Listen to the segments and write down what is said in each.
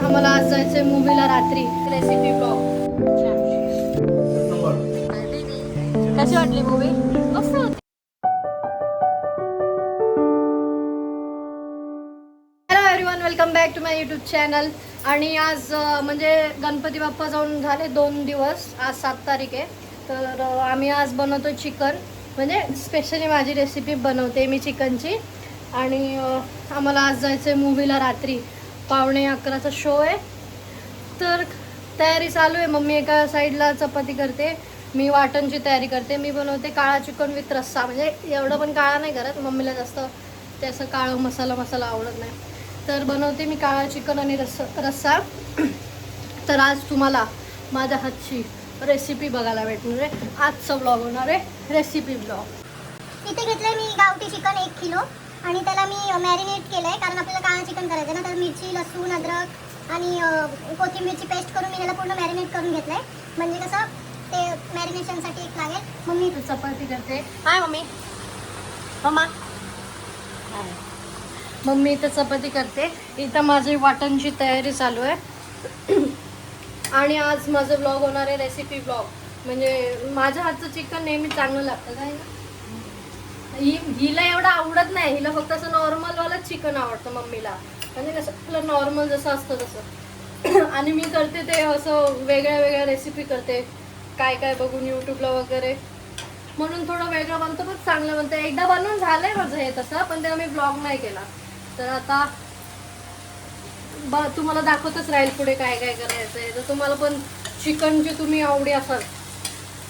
आम्हाला आज जायचंय मूवीला रात्री. Recipe blog. कशी वाटली मूवी? मस्त होती. Hello everyone, welcome back to my YouTube channel. आणि आज म्हणजे गणपती बाप्पा जाऊन झाले 2 दिवस. आज 7 तारीख आहे. तर आम्ही आज बनवतो चिकन. म्हणजे स्पेशली माझी रेसिपी बनवते मी चिकनची. आणि आम्हाला आज जायचंय मूवीला रात्री. 11:15चा शो आहे. तर तयारी चालू आहे. मम्मी एका साईडला चपाती करते, मी वाटणची तयारी करते. मी बनवते काळा चिकन विथ रस्सा. म्हणजे एवढं पण काळा नाही करत, मम्मीला जास्त ते असं काळं मसाला आवडत नाही. तर बनवते मी काळा चिकन आणि रस्सा. तर आज तुम्हाला माझ्या हातची रेसिपी बघायला भेटणार आहे. आजचा ब्लॉग होणार आहे रेसिपी ब्लॉग. इथे घेतलंय मी गावठी चिकन 1 किलो आणि त्याला मी मॅरिनेट केलंय, कारण आपल्याला काळा चिकन करायचं ना. तर मिरची, लसूण, अद्रक आणि कोथिंबीरची पेस्ट करून मी त्याला पूर्ण मॅरिनेट करून घेतलंय. म्हणजे कसं ते मॅरिनेशनसाठी एक लागेल. मम्मी तू चपाती करते. हाय मम्मी. मम्मा मम्मी इथं चपाती करते. इथं माझी वाटणची तयारी चालू आहे. आणि आज माझं ब्लॉग होणार आहे रेसिपी ब्लॉग. म्हणजे माझ्या हातचं चिकन नेहमी चांगलं लागतं. काय हिला एवढं आवडत नाही. हिला फक्त असं नॉर्मलवालंच चिकन आवडतं मम्मीला. म्हणजे कसं आपलं नॉर्मल जसं असतं तसं. आणि मी करते ते असं वेगळ्या रेसिपी करते, काय काय बघून यूट्यूबला वगैरे. म्हणून थोडं वेगळं बनतं पण चांगलं बनतं. एकदा बनवून झालंय माझं हे तसं, पण तेव्हा मी ब्लॉग नाही केला. तर आता तुम्हाला दाखवतच राहील पुढे काय काय करायचं आहे. जर तुम्हाला पण चिकनची तुम्ही आवडी असाल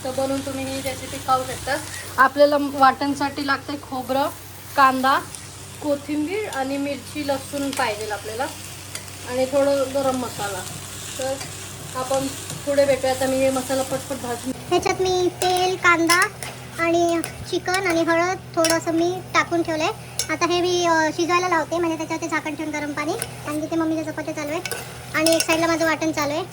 तर बनवून तुम्ही ही रेसिपी खाऊ शकता. आपल्याला वाटणसाठी लागतंय खोबरं, कांदा, कोथिंबीर आणि मिरची, लसूण पाहिजे आपल्याला, आणि थोडं गरम मसाला. तर आपण पुढे भेटूया. आता मी हे मसाला पटपट भाजून. ह्याच्यात मी तेल, कांदा आणि चिकन आणि हळद थोडंसं मी टाकून ठेवलंय. आता हे मी शिजवायला लावते. म्हणजे त्याच्यावरती झाकण ठेवून गरम पाणी. आणि तिथे मम्मीच्या चपात्या चालू आहे आणि एक साईडला माझं वाटण चालू आहे.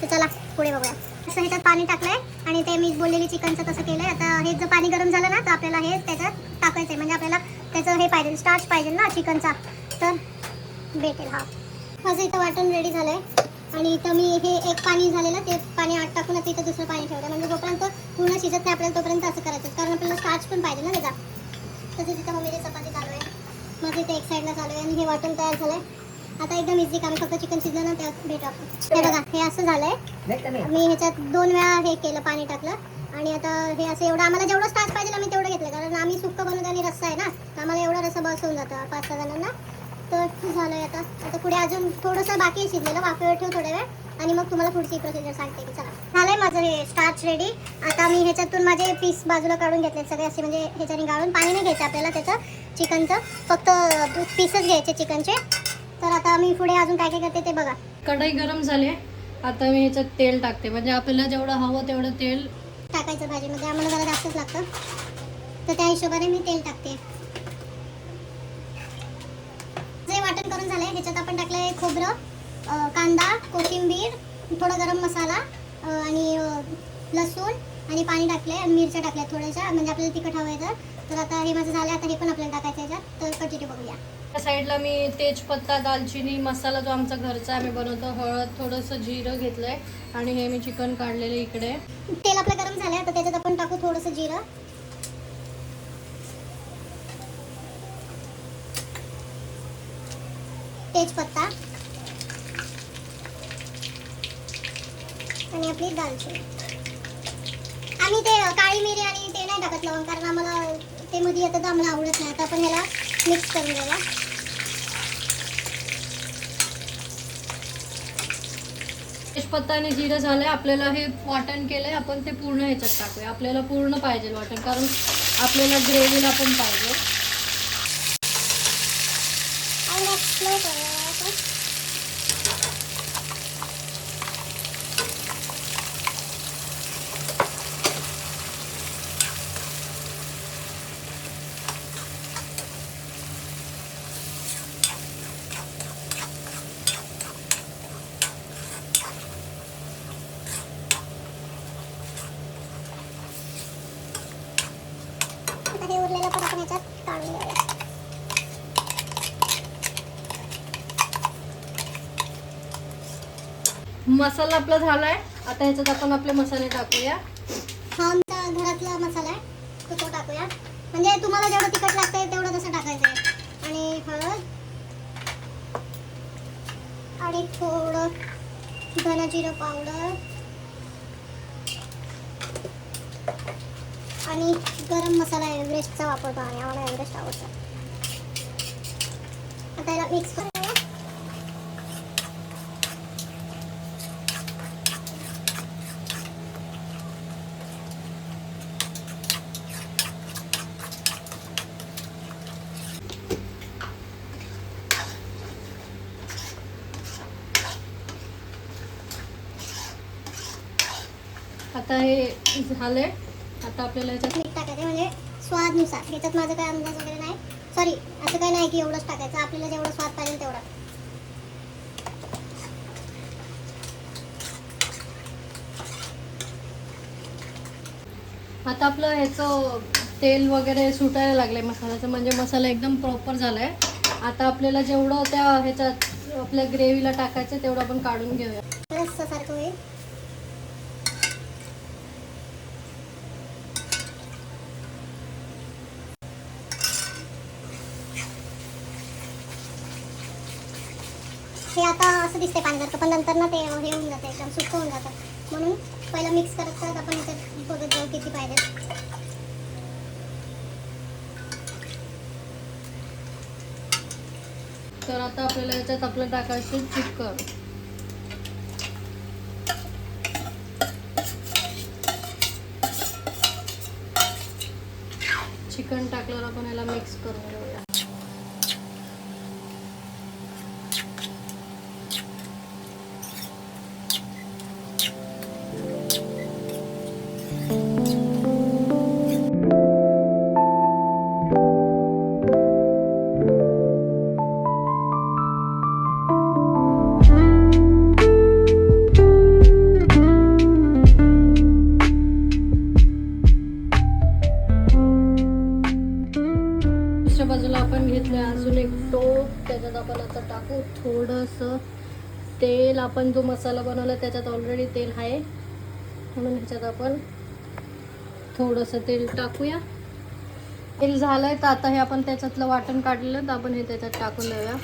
तर चला पुढे बघूया. असं ह्याच्यात पाणी टाकलंय आणि ते मी बोललेली चिकनचं कसं केलंय. आता हे जर पाणी गरम झालं ना तर आपल्याला हे त्याच्यात टाकायचं आहे. म्हणजे आपल्याला त्याचं हे पाहिजे, स्टार्च पाहिजे ना चिकनचा, तर भेटेल. हा माझं इथं वाटण रेडी झालं आहे. आणि इथं मी हे एक पाणी झालेलं ते पाणी आत टाकून आता इथं दुसरं पाणी ठेवलं. म्हणजे जोपर्यंत पूर्ण शिजत नाही आपल्याला तोपर्यंत असं करायचं, कारण आपल्याला स्टार्च पण पाहिजे ना त्याचा. तसंच इथं मम्मीची चपाती चालू आहे, माझं इथे एक साईडला चालू आहे. आणि हे वाटण तयार झालं आहे. आता एकदम इझी काम, फक्त चिकन शिजलं ना त्यात भेटू आपण. हे बघा, हे असं झालं आहे. मी ह्याच्यात 2 वेळा हे केलं, पाणी टाकलं. आणि आता हे असं एवढं आम्हाला जेवढं स्टार्च पाहिजे आम्ही तेवढं घेतलं, कारण आम्ही सुक्कं बनवतो आणि रस्सा आहे ना, तर आम्हाला एवढा रस्सा बस होऊन जातं 5-6 जणांना. तर झालं आहे. आता पुढे अजून थोडंसं बाकी आहे शिजलेलं, वाफेवर ठेवू थोड्या वेळ आणि मग तुम्हाला पुढची प्रोसिजर सांगते. की चला झालं आहे माझं हे स्टार्च रेडी. आता मी ह्याच्यातून माझे पीस बाजूला काढून घेतले सगळे असे. म्हणजे ह्याच्याने गाळून पाणी नाही घ्यायचं आपल्याला त्याचं चिकनचं, फक्त पीसच घ्यायचे चिकनचे. तर आता मी पुढे अजून काय काय करते ते बघा. कढई गरम झाली. आता मी ह्याच्यात तेल टाकते. म्हणजे आपल्याला जेवढं हवं तेवढं तेल टाकायचं भाजीमध्ये. आम्हाला जरा जास्तच लागतं, तर त्या हिशोबाने मी तेल टाकते. जे वाटण करून झालंय ह्याच्यात आपण टाकलंय खोबरं, कांदा, कोथिंबीर, थोडा गरम मसाला आणि लसूण आणि पाणी टाकलंय आणि मिरच्या टाकल्यात थोड्याशा, म्हणजे आपल्याला तिखट हवं आहे. तर आता हे माझं झालं. आता हे पण आपल्याला टाकायचं याच्यात. तर कंटिन्यू बघूया. त्या साईडला मी तेजपत्ता, दालचिनी, मसाला जो आमचा घरचा आम्ही बनवतो, हळद, थोडंसं जिरं घेतलंय. आणि हे मी चिकन काढलेलं इकडे. तेल आपलं गरम झालंय. आता त्याच्यात आपण टाकू थोडंसं जिरं, तेजपत्ता आणि आपली दालचिनी. आम्ही ते काळी मिरी आणि ते नाही टाकत लवंग, कारण आम्हाला ते मध्ये येतं तर आम्हाला आवडत नाही. आता आपण ह्याला मिक्स करून घ्यायला. तेजपत्ता आणि जिरं झालंय. आपल्याला हे वाटण केलंय आपण ते पूर्ण ह्याच्यात टाकूया. आपल्याला पूर्ण पाहिजे वाटण, कारण आपल्याला ग्रेव्हीला पण पाहिजे. हे उरलेलं पण आपण ह्याच्यात काढून घेऊया. मसाला आपला झालाय. आता ह्याच्यात आपण आपले मसाले टाकूया. हा आमचा घरातला मसाला आहे, तो टाकूया. म्हणजे तुम्हाला जेवढं तिखट लागतंय तेवढं तसं टाकायचं आहे. आणि हळद आणि थोडं धना जिरं पावडर आणि गरम मसाला एव्हरेस्टचा वापरतो आम्ही, आम्हाला एव्हरेस्ट आवडतं. आता याला मिक्स करूया. आता हे झालंय. आता आपल्याला ह्याच्यात मीठ टाकायचं म्हणजे स्वादनुसार. ह्याच्यात माझं काही अंदाज वगैरे नाही, सॉरी असं काही नाही की एवढंच टाकायचं, आपल्याला जेवढं स्वाद पाहिजे तेवढा. आता आपलं ह्याचं तेल वगैरे सुटायला लागलंय मसाल्याचं, म्हणजे मसाला एकदम प्रॉपर झालाय. आता आपल्याला जेवढं त्या ह्याच्यात आपल्या ग्रेव्हीला टाकायचं तेवढं आपण काढून घेऊया. रस्सासारखं होईल. हे आता असं दिसतंय पाण्यासारखं, पण नंतर ना ते हे होऊन जातं, एकदम सुकं होऊन जातं. म्हणून पहिला मिक्स करत करत आपण याच्यात बघत जाऊ किती पाहिजे. तर आता आपल्याला याच्यात आपलं टाकायचं चिकन. चिकन टाकल्यावर आपण याला मिक्स करून घेऊया. बाजूला आपण घेतलंय अजून एक टोप. त्याच्यात आपण आता टाकू थोडंसं तेल. आपण जो मसाला बनवला त्याच्यात ऑलरेडी तेल आहे, म्हणून ह्याच्यात आपण थोडंसं तेल टाकूया. तेल झालंय तर आता हे आपण त्याच्यातलं वाटण काढलेलं तर आपण हे त्याच्यात टाकून देऊया.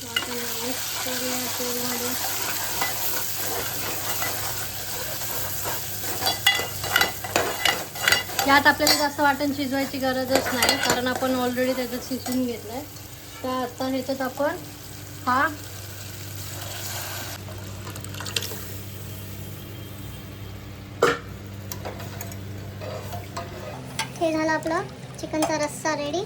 वाटण मिक्स करूया तेलमध्ये. यात आपल्याला जास्त वाटण शिजवायची गरजच नाही, कारण आपण ऑलरेडी त्याच्यात शिजवून घेतलंय. तर आता ह्याच्यात आपण हे झालं आपलं चिकनचा रस्सा रेडी.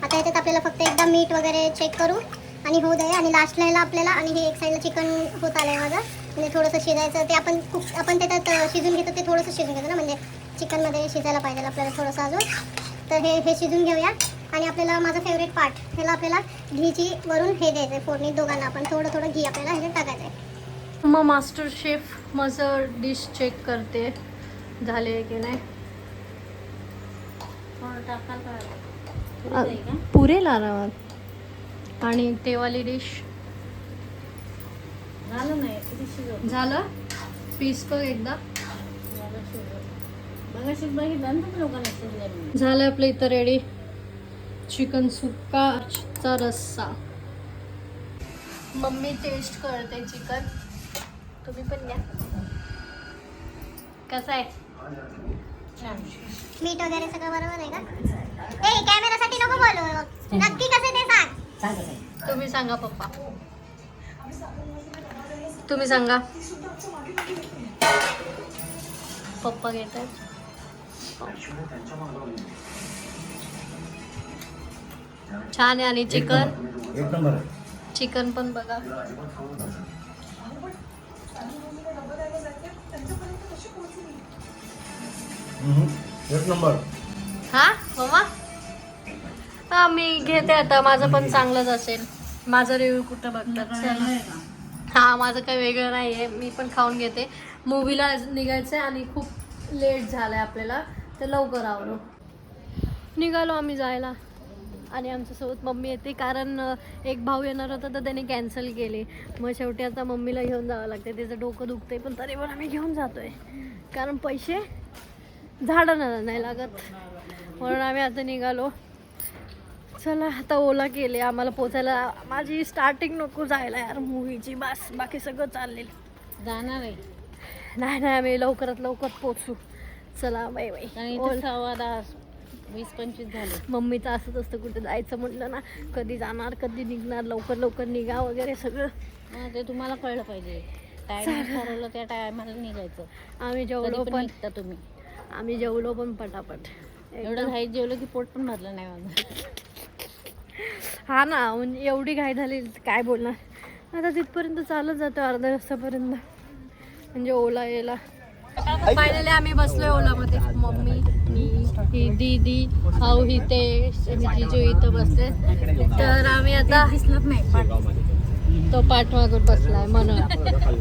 आता याच्यात आपल्याला फक्त एकदा मीठ वगैरे चेक करू आणि होऊ दे. आणि लास्टला याला आपल्याला, आणि हे एक साईडला चिकन होत आलं आहे माझं, म्हणजे थोडंसं शिजायचं. ते आपण त्याच्यात शिजून घेतो, ते थोडंसं शिजून घेतो ना, म्हणजे चिकनमध्ये शिजायला पाहिजे आपल्याला थोडंसं अजून. तर हे शिजून घेऊया. आणि आपल्याला माझा फेवरेट पार्ट, ह्याला आपल्याला घीची वरून हे द्यायचं आहे फोडणी. दोघांना आपण थोडं थोडं घी आपल्याला ह्याच्यात टाकायचं आहे. मग मास्टर शेफ माझं डिश चेक करते झाले की नाही. पुरेल आरामात. आणि तेवाली डिश झालं नाही, झालं. पीस बघ एकदा. झालं आपलं इथं रेडी चिकन सुक्काचा रस्सा. मम्मी टेस्ट करते चिकन, तुम्ही पण घ्या. कसं आहे? मीठ वगैरे सगळं बरोबर आहे का? ए कॅमेरासाठी नको बोलू, नक्की कसं ते सांग. तुम्ही सांगा पप्पा, तुम्ही सांगा. पप्पा घेत आहेत. छान आहे. आणि चिकन, एक नंबर. चिकन पण बघा. एक नंबर. हा मम्मा, हा मी घेते आता. माझं पण चांगलंच असेल. माझा रिव्ह्यू कुठं बघतात. चला. हा माझं काही वेगळं नाही आहे, मी पण खाऊन घेते. मूवीला निघायचं आहे आणि खूप लेट झालं आहे आपल्याला, तर लवकर आवरू. निघालो आम्ही जायला. आणि आमच्यासोबत मम्मी येते, कारण एक भाऊ येणार होता तर त्याने कॅन्सल केली. मग शेवटी आता मम्मीला घेऊन जावं लागते. तिचं डोकं दुखतंय पण तरी पण आम्ही घेऊन जातोय, कारण पैसे झाडांना नाही लागत. म्हणून आम्ही आता निघालो. चला आता ओला केले आम्हाला पोचायला. माझी स्टार्टिंग नको जायला यार मूवीची, बस बाकी सगळं चाललेलं. जाणार आहे नाही आम्ही लवकरात लवकर पोचू. चला बाय बाय. आणि इथे 10:15-20-25 झाले. मम्मीचं असंच असतं, कुठे जायचं म्हटलं ना कधी जाणार कधी निघणार, लवकर निघा वगैरे सगळं. ते तुम्हाला कळलं पाहिजे, टाइम ठरवलं त्या टायमाला निघायचं. आम्ही जेवलो पण निघता तुम्ही. आम्ही जेवलो पण पटापट. एवढं घाईत जेवलं की पोट पण भरलं नाही माझं. हा ना, म्हणजे एवढी घाई झाली काय बोलणार. आता तिथपर्यंत चालत जातो अर्ध्या रस्त्यापर्यंत, म्हणजे ओला यायला. फायनली आम्ही बसलोय ओलामध्ये. मम्मी, मी, ही दीदी, भाऊ इथे, जिजू इथं बसले. तर आम्ही आता दिसलंच नाही, तो पाठमागून बसलाय म्हणून.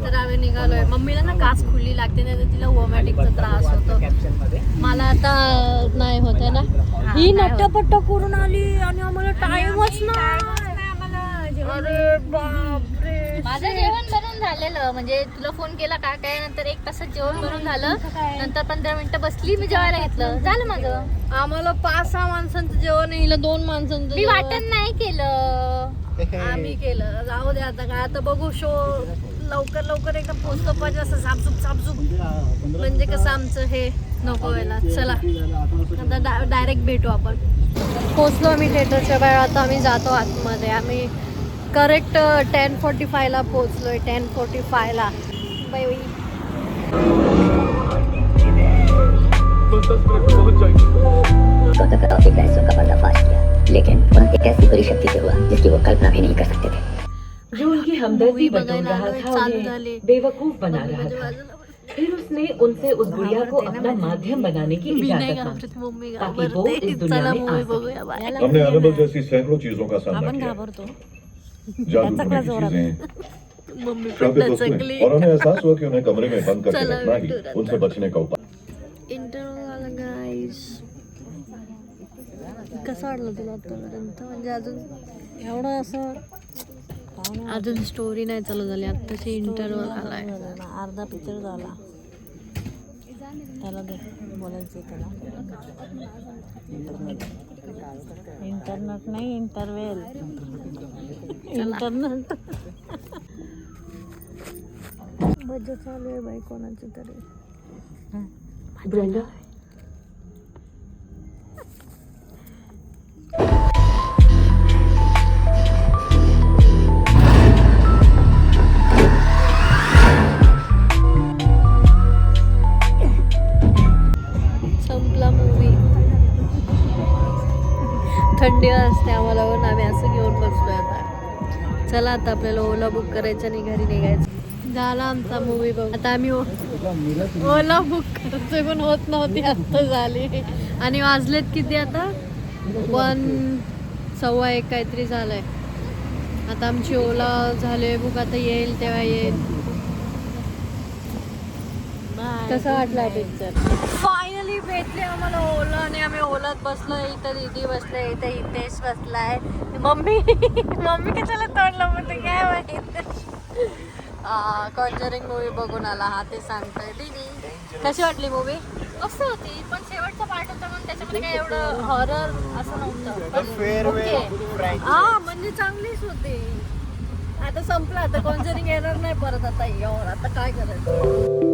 तर आम्ही निघालोय. मम्मीला ना कास खुली लागते, नाही तर तिला वोमॅटिकचा त्रास होतो. मला आता नाही होत आहे ना. ही नट्टपट्ट करून आली आणि आम्हाला टाइमच नाही. अरे बापरे, माझं जेवण बनवून झालेलं, म्हणजे तुला फोन केला का काय, नंतर 1 तासात जेवण बनवून झालं. नंतर 15 मिनिटं बसली, मी जेवायला घेतलं, झालं माझं. आम्हाला 5-6 माणसांचं जेवण, हिला 2 माणसांचं मी जेवण. वाटण नाही केलं, आम्ही केलं. जाऊ दे आता काय, आता बघू शो लवकर एकदा पोचतो पाहिजे, असं सापसूप म्हणजे कसं आमचं हे नको व्हायला. चला आता डायरेक्ट भेटू आपण. पोचलो आम्ही थिएटरच्या बाहेर. आता आम्ही जातो आतमध्ये. आम्ही करेक्ट 10:45ला पोचलोय. 10:45ला. Bye bye. गौतम का काफी रहस्यों का पर्दाफाश किया, लेकिन वह एक ऐसी बड़ी शक्ति से हुआ जिसकी वो कल्पना भी नहीं कर सकते थे। जो उनकी हमदर्दी मूवी बटोर बघायला रहा आलोय, था चालू उन्हें झाली. बेवकूफ बना मम्मी रहा माझ्या था। बाजूला बसली. फिर उसने उनसे उस गुड़िया को अपना माध्यम बनाने की मी नाही इजाजत घाबरत, मांगी मम्मी ताकि वो घाबरते. इस दुनिया चला में आ मूवी सके। बघूया. बाय. हमने एनाबेल जैसी सैकड़ों चीजों का सामना आपण किया, घाबरतो. जादू टोने की चीजें, मम्मी पण श्रापित दचकली. वस्तुएं, और हमें एहसास हुआ कि उन्हें कमरे में बंद करके चला रखना भेटू ही आता. उनसे बचने का उपाय। इंटरव्ह्यू आला गाईस. कसं वाटलं तुला आतापर्यंत? म्हणजे एवढं असं अजून स्टोरी नाही चालू झाली, आत्ताची इंटरव्ह्यू आलाय. अर्धा पिक्चर झाला. त्याला दे बोलायचं त्याला. इंटरनेट नाही, इंटरवेल. इंटरनेट मजा चालू आहे बाई कोणाची तरी. ब्रेंडा, संपला मूवी. थंडी असते आम्हाला, पण आम्ही असं घेऊन बसलोय आता. चला आता आपल्याला ओला बुक करायचं आणि घरी निघायचं. झाला आमचा मूवी बघ. आता आम्ही ओला बुक करायचं पण होत नव्हती, आत्ता झाली. आणि वाजलेत किती आता? 1:15 काहीतरी झालंय. आता आमची ओला झाले बुक. आता येईल तेव्हा येईल. कसा वाटला पिक्चर? फायनली भेटले आम्हाला ओला आणि आम्ही ओलात बसलोय. इथं दीदी बसले, इथं हितेश बसलाय. मम्मी कशाला तोडलं म्हणते काय माहिती. कॉन्जरिंग मूवी बघून आला हा, ते सांगतोय. दीदी कशी वाटली मूवी? मस्त होती, पण शेवटचा पार्ट होता म्हणून त्याच्यामध्ये काय एवढं हॉरर असं नव्हतं. ओके. हा म्हणजे चांगलीच होती. आता संपलं, आता कॉन्जरिंग येणार नाही परत. आता काय करायचं.